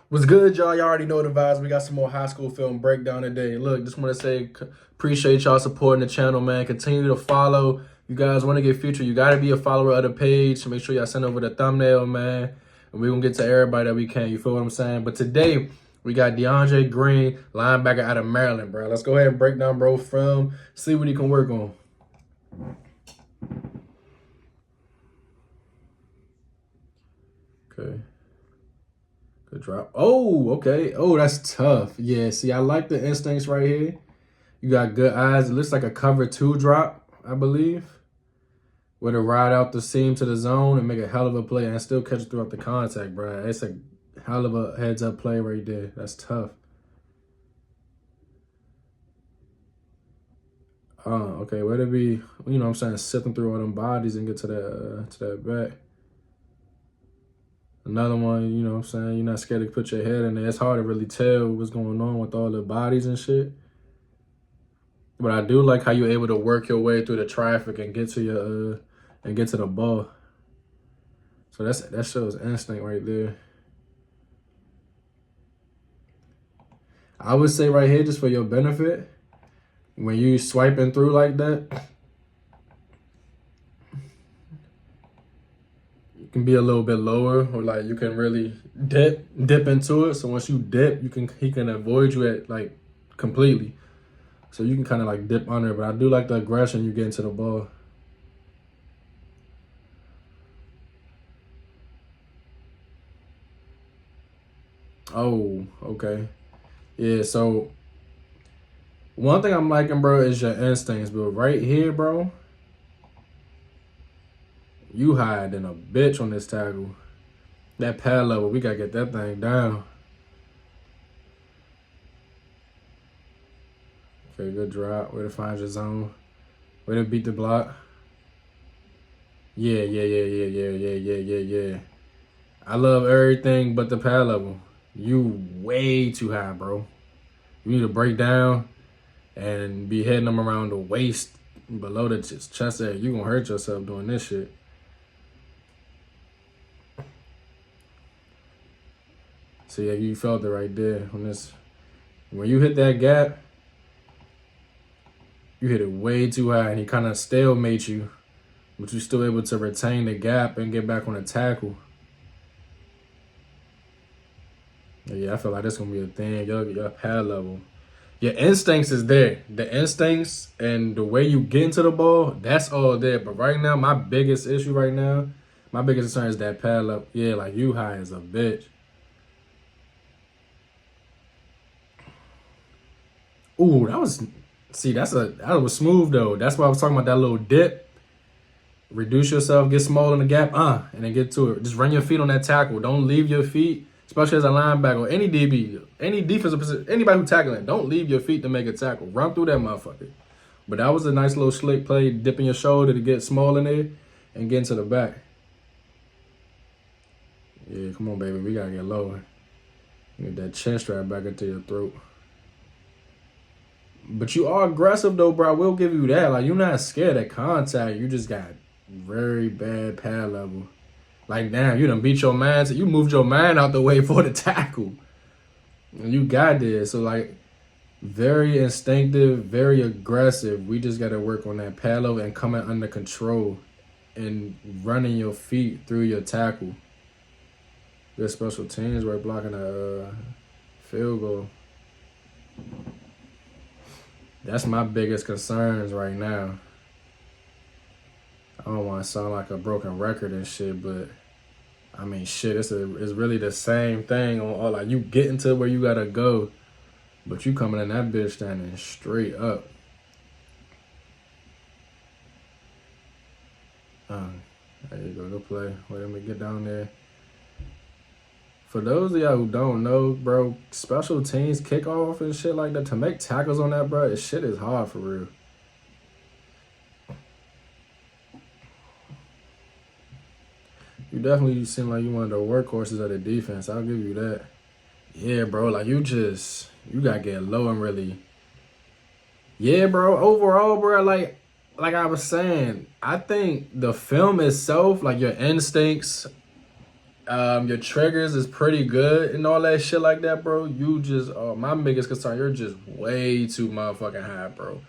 What's good, y'all? Y'all already know the vibes. We got some more high school film breakdown today. Look, just want to say appreciate y'all supporting the channel, man. Continue to follow. You guys want to get featured, you got to be a follower of the page. Make sure y'all send over the thumbnail, man. And we're going to get to everybody that we can. You feel what I'm saying? But today, we got DeAndre Green, linebacker out of Maryland, bro. Let's go ahead and break down bro film, see what he can work on. Okay. Good drop. Oh, okay. Oh, that's tough. Yeah, see, I like the instincts right here. You got good eyes. It looks like a cover two drop, I believe. Where to ride out the seam to the zone and make a hell of a play and still catch it throughout the contact, bro. It's a hell of a heads up play right there. That's tough. Okay, way to be, you know what I'm saying, sifting through all them bodies and get to that back. Another one, you know what I'm saying, you're not scared to put your head in there. It's hard to really tell what's going on with all the bodies and shit. But I do like how you're able to work your way through the traffic and get to your and get to the ball. So that shows instinct right there. I would say right here, just for your benefit, when you swiping through like that, you can be a little bit lower, or like you can really dip into it. So once you dip, he can avoid you at like completely. So you can kind of like dip under, but I do like the aggression you get into the ball. Oh, okay. Yeah, so one thing I'm liking, bro, is your instincts. But right here, bro, you hiding a bitch on this tackle. That pad level, we gotta get that thing down. Okay, good drop. Way to find your zone. Way to beat the block. Yeah. I love everything but the pad level. You way too high, bro. You need to break down and be hitting them around the waist, below the chest area. You gonna hurt yourself doing this shit. See, you felt it right there on this. When you hit that gap, you hit it way too high, and he kind of stalemates you, but you're still able to retain the gap and get back on the tackle. Yeah, I feel like that's gonna be a thing. Your pad level, your instincts is there. The instincts and the way you get into the ball, that's all there. But right now, my biggest issue right now, my biggest concern is that pad level. Yeah, like you high as a bitch. Ooh, that was, see, that was smooth though. That's why I was talking about that little dip. Reduce yourself, get small in the gap, and then get to it. Just run your feet on that tackle. Don't leave your feet, especially as a linebacker or any DB, any defensive position, anybody who tackling. Don't leave your feet to make a tackle. Run through that motherfucker. But that was a nice little slick play, dipping your shoulder to get small in there and get into the back. Yeah, come on, baby. We gotta get lower. Get that chin strap back into your throat. But you are aggressive though, bro. I will give you that. Like, you're not scared of contact. You just got very bad pad level. Like, damn, you done beat your man. You moved your man out the way for the tackle. And you got this. So, like, very instinctive, very aggressive. We just got to work on that pad level and coming under control and running your feet through your tackle. Good special teams. We're blocking a field goal. That's my biggest concerns right now. I don't want to sound like a broken record and shit, but I mean, shit, it's really the same thing on all. Like, you getting to where you gotta go, but you coming in that bitch standing straight up. There you go, go play. Wait, let me get down there. For those of y'all who don't know, bro, special teams kickoff and shit like that, to make tackles on that, bro, shit is hard for real. You definitely seem like you one of the workhorses of the defense. I'll give you that. Yeah, bro, like you gotta get low and really. Yeah, bro, overall, bro, like I was saying, I think the film itself, like your instincts, Your triggers is pretty good and all that shit like that, bro. You just, my biggest concern, you're just way too motherfucking high, bro.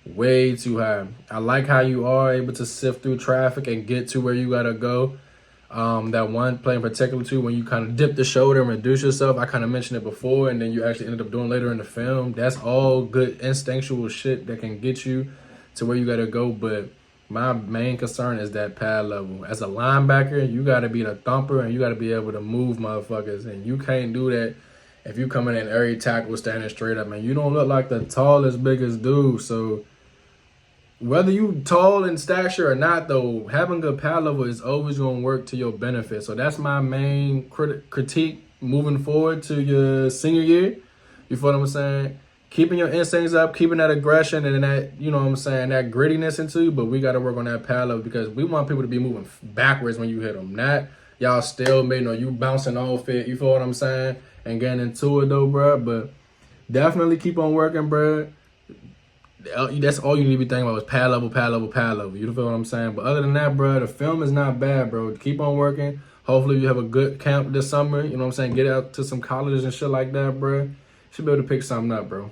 Way too high. I like how you are able to sift through traffic and get to where you gotta go. That one play in particular too, when you kind of dip the shoulder and reduce yourself, I kind of mentioned it before, and then you actually ended up doing later in the film. That's all good instinctual shit that can get you to where you gotta go. But my main concern is that pad level. As a linebacker, you gotta be the thumper and you gotta be able to move motherfuckers, and you can't do that if you coming in every tackle standing straight up, man. You don't look like the tallest, biggest dude, so. Whether you tall in stature or not, though, having good pad level is always going to work to your benefit. So that's my main critique moving forward to your senior year. You feel what I'm saying? Keeping your instincts up, keeping that aggression and that, you know what I'm saying, that grittiness into you. But we got to work on that pad level because we want people to be moving backwards when you hit them. Not y'all stalemate or you bouncing off it. You feel what I'm saying? And getting into it, though, bro. But definitely keep on working, bro. That's all you need to be thinking about is pad level, pad level, pad level. You feel what I'm saying? But other than that, bro, the film is not bad, bro. Keep on working. Hopefully you have a good camp this summer. You know what I'm saying? Get out to some colleges and shit like that, bro. Should be able to pick something up, bro.